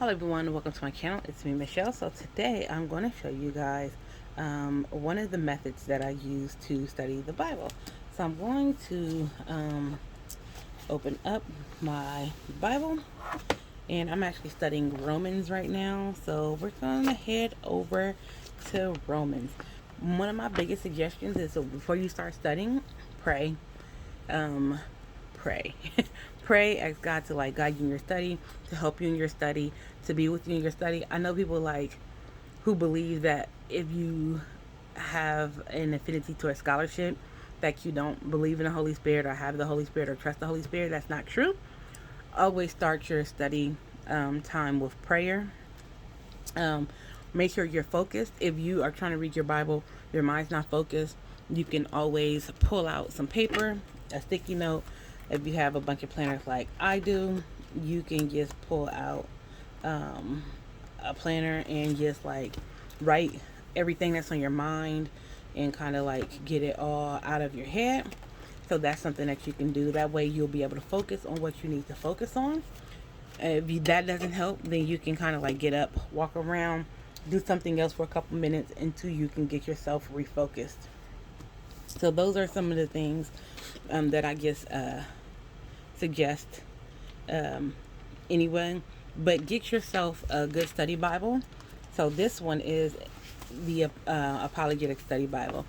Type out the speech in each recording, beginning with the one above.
Hello everyone, welcome to my channel. It's me, Michelle. So today I'm going to show you guys one of the methods that I use to study the Bible. So I'm going to open up my Bible, and I'm actually studying Romans right now. So we're going to head over to Romans. One of my biggest suggestions is, so before you start studying, pray. Pray. Pray, ask God to guide you in your study, to help you in your study, to be with you in your study. I know people who believe that if you have an affinity to a scholarship, that you don't believe in the Holy Spirit or have the Holy Spirit or trust the Holy Spirit. That's not true. Always start your study time with prayer. Make sure you're focused. If you are trying to read your Bible, your mind's not focused, you can always pull out some paper, a sticky note. If you have a bunch of planners like I do, you can just pull out a planner and just write everything that's on your mind and kind of get it all out of your head. So that's something that you can do. That way you'll be able to focus on what you need to focus on. That doesn't help, then you can kind of get up, walk around, do something else for a couple minutes until you can get yourself refocused. So those are some of the things that I guess suggest anyway. But get yourself a good study Bible. So this one is the Apologetic Study Bible.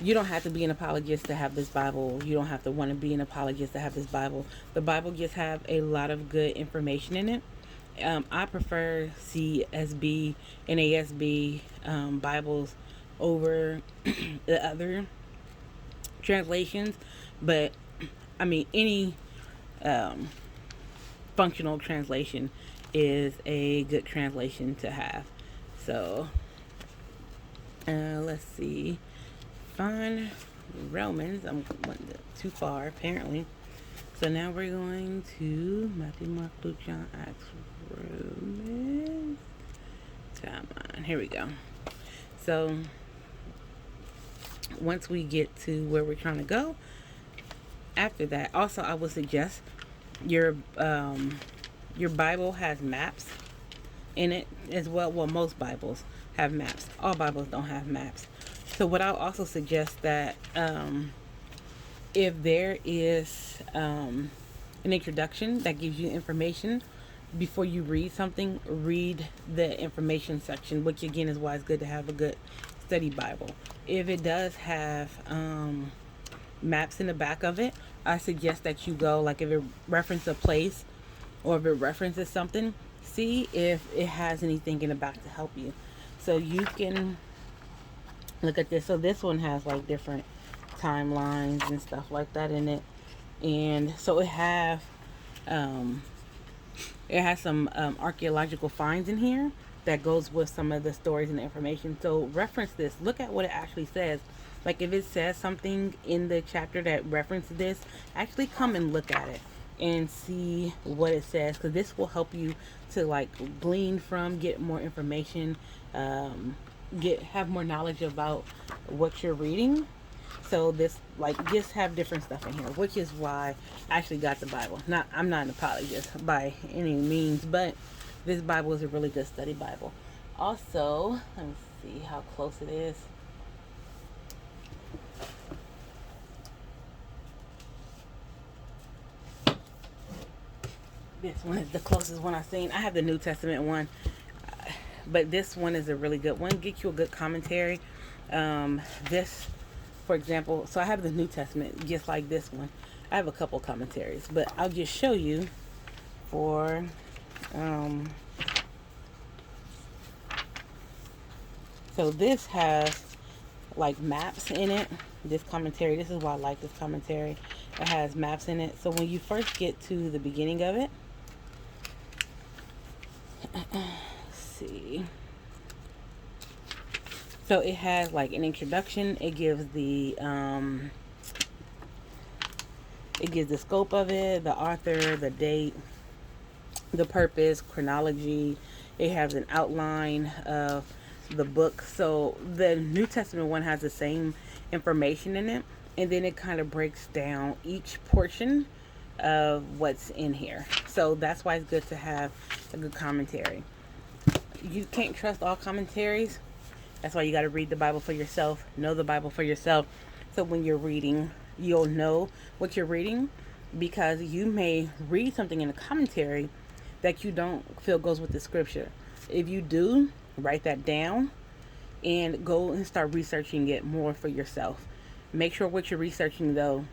You don't have to be an apologist to have this Bible. You don't have to want to be an apologist to have this Bible. The Bible just have a lot of good information in it. I prefer CSB, NASB Bibles over the other translations, but I mean any functional translation is a good translation to have. So let's see. Find Romans. I'm too far apparently. So now we're going to Matthew, Mark, Luke, John, Acts, Romans. Come on, here we go. So once we get to where we're trying to go, after that, also I would suggest your Bible has maps in it as well. Well, most Bibles have maps. All Bibles don't have maps. So what I'll also suggest that if there is an introduction that gives you information before you read something, read the information section, which again is why it's good to have a good study Bible. If it does have maps in the back of it, I suggest that you go, if it references a place or if it references something, see if it has anything in the back to help you. So you can look at this. So this one has different timelines and stuff like that in it, and so it has some archaeological finds in here that goes with some of the stories and the information. So reference this. Look at what it actually says. If it says something in the chapter that references this, actually come and look at it and see what it says, because this will help you to glean from, get more information, have more knowledge about what you're reading. So this just have different stuff in here, which is why I actually got the Bible. I'm not an apologist by any means, but this Bible is a really good study Bible. Also, let me see how close it is. This one is the closest one I've seen. I have the New Testament one, but this one is a really good one. Get you a good commentary. This, for example, so I have the New Testament just like this one. I have a couple commentaries, but I'll just show you for so this has maps in it. This commentary, this is why I like this commentary. It has maps in it. So when you first get to the beginning of it, let's see. So it has an introduction. It gives the scope of it, the author, the date, the purpose, chronology. It has an outline of the book. So the New Testament one has the same information in it, and then it kind of breaks down each portion of what's in here. So that's why it's good to have a good commentary. You can't trust all commentaries. That's why you got to read the Bible for yourself, know the Bible for yourself. So when you're reading, you'll know what you're reading, because you may read something in a commentary that you don't feel goes with the scripture. If you do, write that down and go and start researching it more for yourself. Make sure what you're researching, though,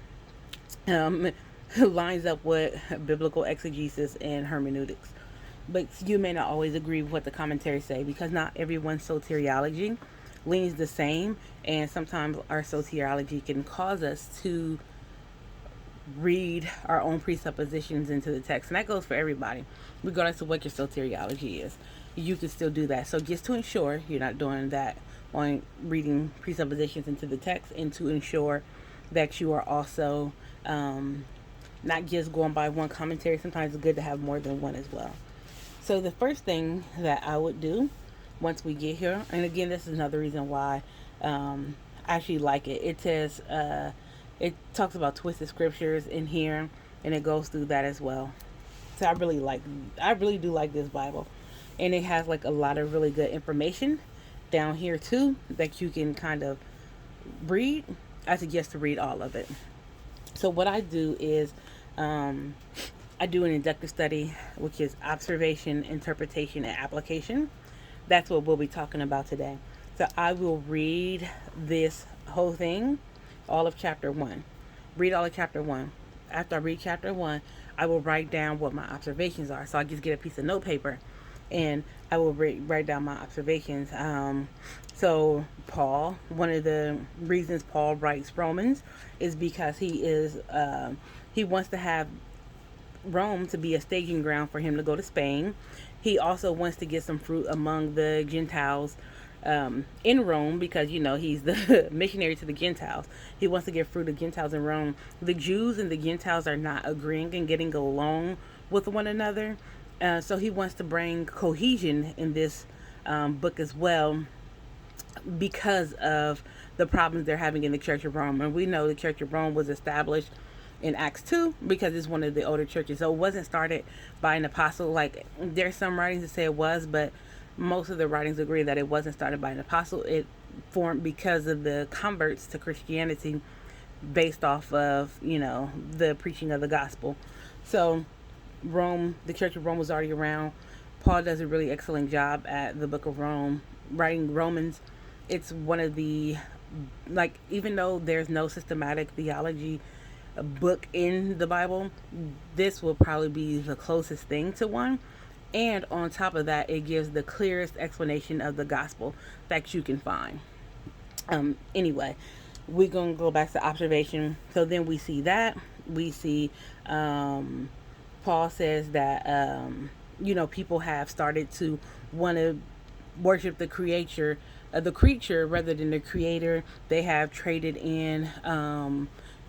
lines up with biblical exegesis and hermeneutics. But you may not always agree with what the commentaries say, because not everyone's soteriology leans the same, and sometimes our soteriology can cause us to read our own presuppositions into the text, and that goes for everybody, regardless of what your soteriology is. You can still do that. So just to ensure you're not doing that on reading presuppositions into the text, and to ensure that you are also not just going by one commentary. Sometimes it's good to have more than one as well. So the first thing that I would do once we get here, and again, this is another reason why I actually like it. It says, it talks about twisted scriptures in here, and it goes through that as well. So I really do like this Bible, and it has like a lot of really good information down here too that you can kind of read. I suggest to read all of it. So what I do is, I do an inductive study, which is observation, interpretation, and application. That's what we'll be talking about today. So I will read this whole thing, all of chapter 1. Read all of chapter 1. After I read chapter 1, I will write down what my observations are. So I just get a piece of note paper, and I will write down my observations. So Paul, one of the reasons Paul writes Romans is because he wants to have Rome to be a staging ground for him to go to Spain. He also wants to get some fruit among the Gentiles in Rome, because he's the missionary to the Gentiles. He wants to get fruit of Gentiles in Rome. The Jews and the Gentiles are not agreeing and getting along with one another, so he wants to bring cohesion in this book as well, because of the problems they're having in the Church of Rome. And we know the Church of Rome was established in Acts 2 because it's one of the older churches. So it wasn't started by an apostle. Like, there's some writings that say it was, but most of the writings agree that it wasn't started by an apostle. It formed because of the converts to Christianity based off of, the preaching of the gospel. So Rome, the Church of Rome, was already around. Paul does a really excellent job at the book of Rome, writing Romans. It's one of the, even though there's no systematic theology book in the Bible, this will probably be the closest thing to one. And on top of that, it gives the clearest explanation of the gospel that you can find. Anyway, we're going to go back to observation. So then we see Paul says that, people have started to want to worship the creature rather than the creator. They have traded in,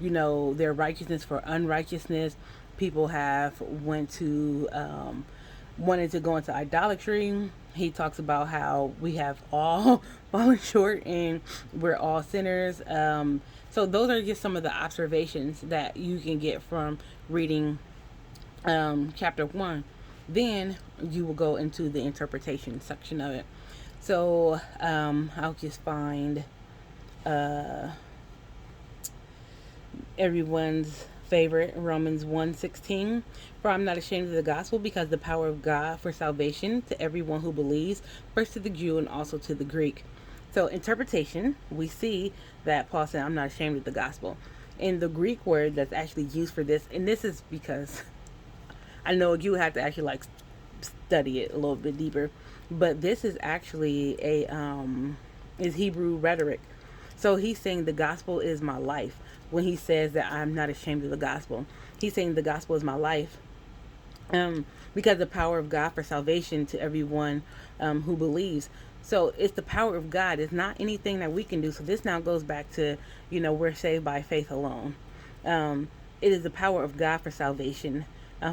their righteousness for unrighteousness. People have wanted to go into idolatry. He talks about how we have all fallen short and we're all sinners. So those are just some of the observations that you can get from reading chapter 1. Then you will go into the interpretation section of it. So I'll just find everyone's favorite, Romans 1:16. For I'm not ashamed of the gospel, because the power of God for salvation to everyone who believes, first to the Jew and also to the Greek. So interpretation, we see that Paul said, I'm not ashamed of the gospel. And the Greek word that's actually used for this, and this is because I know you have to actually study it a little bit deeper, but this is actually is Hebrew rhetoric. So he's saying the gospel is my life. When he says that I'm not ashamed of the gospel, he's saying the gospel is my life, because the power of God for salvation to everyone who believes. So it's the power of God. It's not anything that we can do. So this now goes back to, we're saved by faith alone. It is the power of God for salvation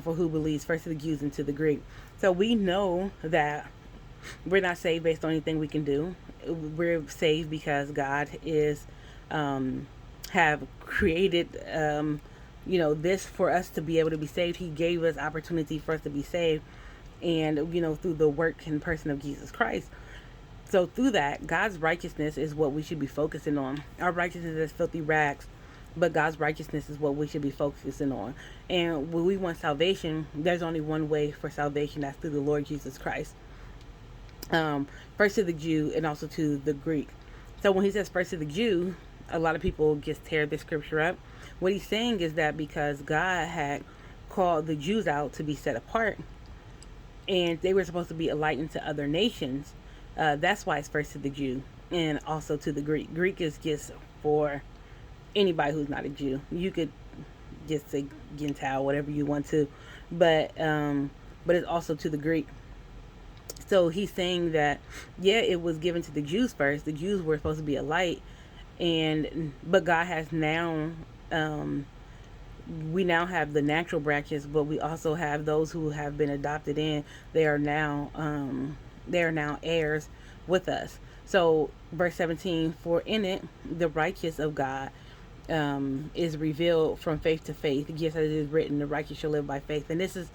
for who believes, first to the Jews and to the Greek. So we know that we're not saved based on anything we can do. We're saved because God is have created this for us to be able to be saved. He gave us opportunity for us to be saved, and through the work and person of Jesus Christ. So through that, God's righteousness is what we should be focusing on. Our righteousness is filthy rags, but God's righteousness is what we should be focusing on. And when we want salvation, there's only one way for salvation. That's through the Lord Jesus Christ. First to the Jew and also to the Greek. So when he says first to the Jew, a lot of people just tear this scripture up. What he's saying is that because God had called the Jews out to be set apart, and they were supposed to be a light into other nations, that's why it's first to the Jew and also to the Greek. Greek is just for anybody who's not a Jew. You could just say Gentile, whatever you want to, but it's also to the Greek. So he's saying that, yeah, it was given to the Jews first. The Jews were supposed to be a light, but God has now, we now have the natural branches, but we also have those who have been adopted in. They are now heirs with us. So verse 17, for in it the righteous of God is revealed from faith to faith. Yes, as it is written, the righteous shall live by faith. And this is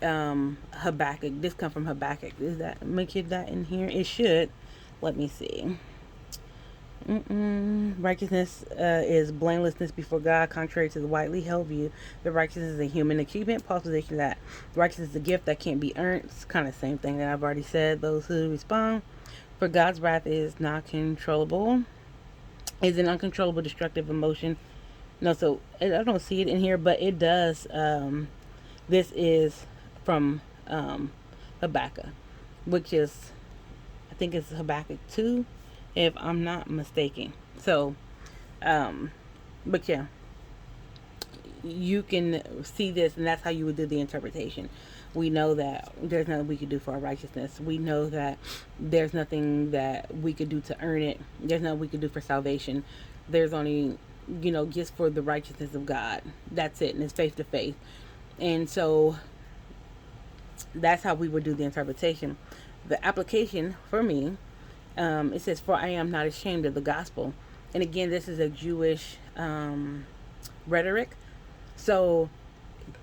Habakkuk. This comes from Habakkuk. Is that make it that in here? It should. Let me see. Righteousness is blamelessness before God, contrary to the widely held view. The righteousness is a human achievement. Paul's position that righteousness is a gift that can't be earned. It's kind of the same thing that I've already said. Those who respond, for God's wrath is not controllable. Is an uncontrollable destructive emotion. No, so I don't see it in here, but it does. This is from Habakkuk, which is, I think it's Habakkuk 2, if I'm not mistaken. So, but yeah, you can see this, and that's how you would do the interpretation. We know that there's nothing we could do for our righteousness. We know that there's nothing that we could do to earn it. There's nothing we could do for salvation. There's only, just for the righteousness of God. That's it, and it's faith to faith. And so that's how we would do the interpretation. The application for me, it says, for I am not ashamed of the gospel. And again, this is a Jewish rhetoric. So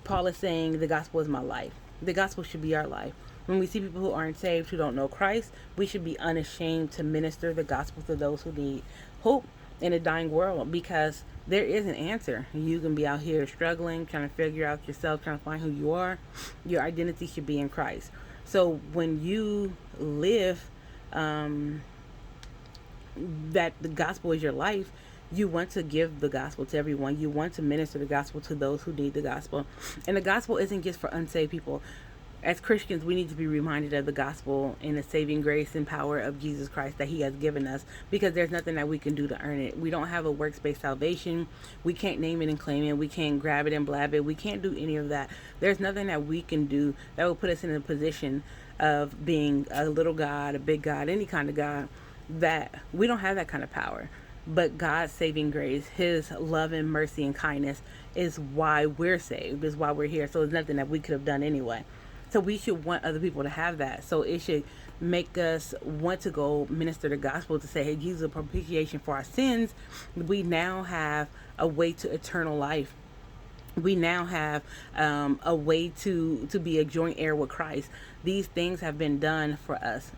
Paul is saying the gospel is my life. The gospel should be our life. When we see people who aren't saved, who don't know Christ, we should be unashamed to minister the gospel to those who need hope in a dying world, because there is an answer. You can be out here struggling, trying to figure out yourself, trying to find who you are. Your identity should be in Christ. So when you live that the gospel is your life, you want to give the gospel to everyone. You want to minister the gospel to those who need the gospel. And the gospel isn't just for unsaved people. As Christians, we need to be reminded of the gospel and the saving grace and power of Jesus Christ that he has given us, because there's nothing that we can do to earn it. We don't have a works-based salvation. We can't name it and claim it. We can't grab it and blab it. We can't do any of that. There's nothing that we can do that will put us in a position of being a little God, a big God, any kind of God. That we don't have that kind of power. But God's saving grace, his love and mercy and kindness is why we're saved, is why we're here. So it's nothing that we could have done anyway. So we should want other people to have that. So it should make us want to go minister the gospel, to say, hey, Jesus is a propitiation for our sins. We now have a way to eternal life. We now have a way to be a joint heir with Christ. These things have been done for us.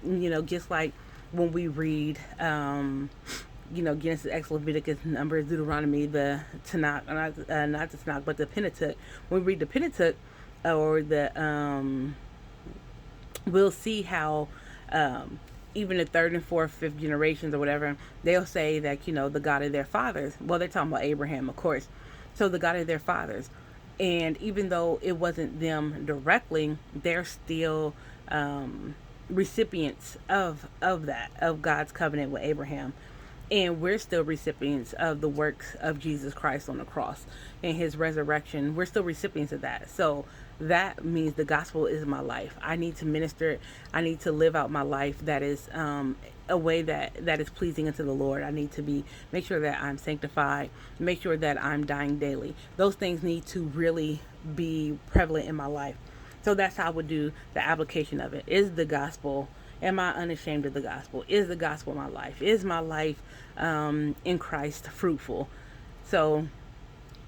Just like when we read Genesis, Exodus, Leviticus, Numbers, Deuteronomy, the Tanakh, not the Tanakh, but the Pentateuch. When we read the Pentateuch, or we'll see how even the third and fourth, fifth generations or whatever, they'll say that, the God of their fathers. Well, they're talking about Abraham, of course. So the God of their fathers. And even though it wasn't them directly, they're still recipients of that, of God's covenant with Abraham. And we're still recipients of the works of Jesus Christ on the cross and his resurrection. We're still recipients of that. So that means the gospel is my life. I need to minister it. I need to live out my life that is a way that is pleasing unto the Lord. I need to make sure that I'm sanctified, make sure that I'm dying daily. Those things need to really be prevalent in my life. So that's how I would do the application of it. Is the gospel, am I unashamed of the gospel? Is the gospel my life? Is my life in Christ fruitful? So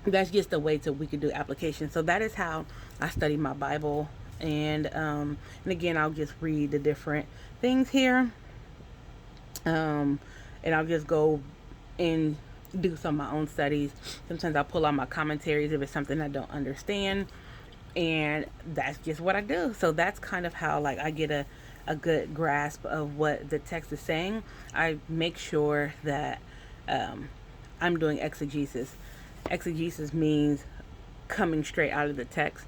that's just a way we could do application. So that is how I study my Bible And again, I'll just read the different things here. And I'll just go and do some of my own studies. Sometimes I'll pull out my commentaries if it's something I don't understand, and that's just what I do. So that's kind of how like I get a good grasp of what the text is saying. I make sure that um, I'm doing exegesis. Exegesis means coming straight out of the text.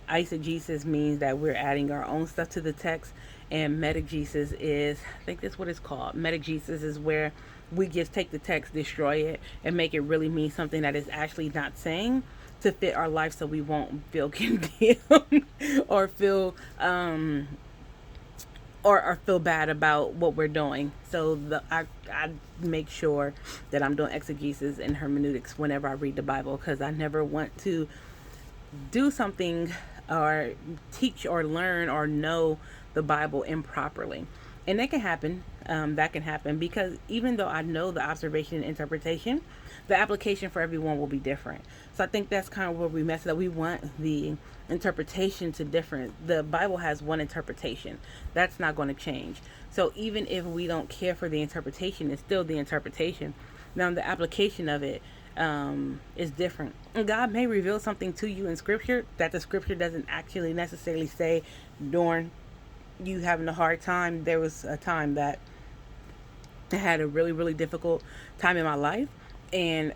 Eisegesis means that we're adding our own stuff to the text, and metagesis is, I think that's what it's called. Metagesis is where we just take the text, destroy it, and make it really mean something that is actually not saying to fit our life, so we won't feel condemned or feel or feel bad about what we're doing. So I make sure that I'm doing exegesis and hermeneutics whenever I read the Bible, because I never want to do something or teach or learn or know the Bible improperly. And that can happen. That can happen because even though I know the observation and interpretation, the application for everyone will be different. So I think that's kind of where we mess it up. We want the interpretation to different. The Bible has one interpretation. That's not going to change. So even if we don't care for the interpretation, it's still the interpretation. Now the application of it is different. And God may reveal something to you in Scripture that the Scripture doesn't actually necessarily say during you having a hard time. There was a time that I had a really, really difficult time in my life, and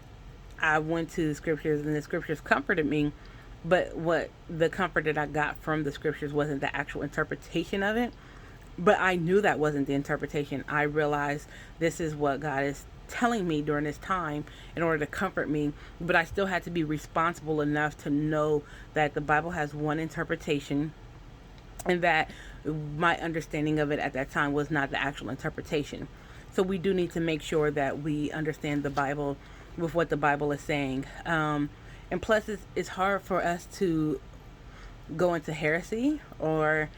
I went to the Scriptures, and the Scriptures comforted me. But what the comfort that I got from the Scriptures wasn't the actual interpretation of it. But I knew that wasn't the interpretation. I realized this is what God is telling me during this time in order to comfort me. But I still had to be responsible enough to know that the Bible has one interpretation, and that my understanding of it at that time was not the actual interpretation. So we do need to make sure that we understand the Bible with what the Bible is saying. And plus, it's hard for us to go into heresy or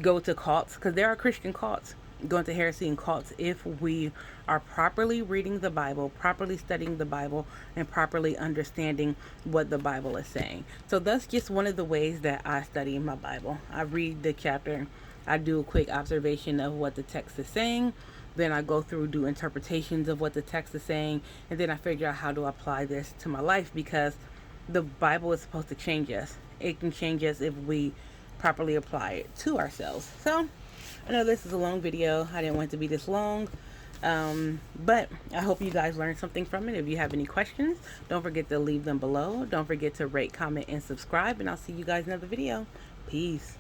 go to cults, because there are Christian cults. Go into heresy and cults if we are properly reading the Bible, properly studying the Bible, and properly understanding what the Bible is saying. So that's just one of the ways that I study my Bible. I read the chapter, I do a quick observation of what the text is saying, then I go through, do interpretations of what the text is saying, and then I figure out how to apply this to my life, because the Bible is supposed to change us. It can change us if we properly apply it to ourselves. So I know this is a long video. I didn't want it to be this long. But I hope you guys learned something from it. If you have any questions, don't forget to leave them below. Don't forget to rate, comment, and subscribe. And I'll see you guys in another video. Peace.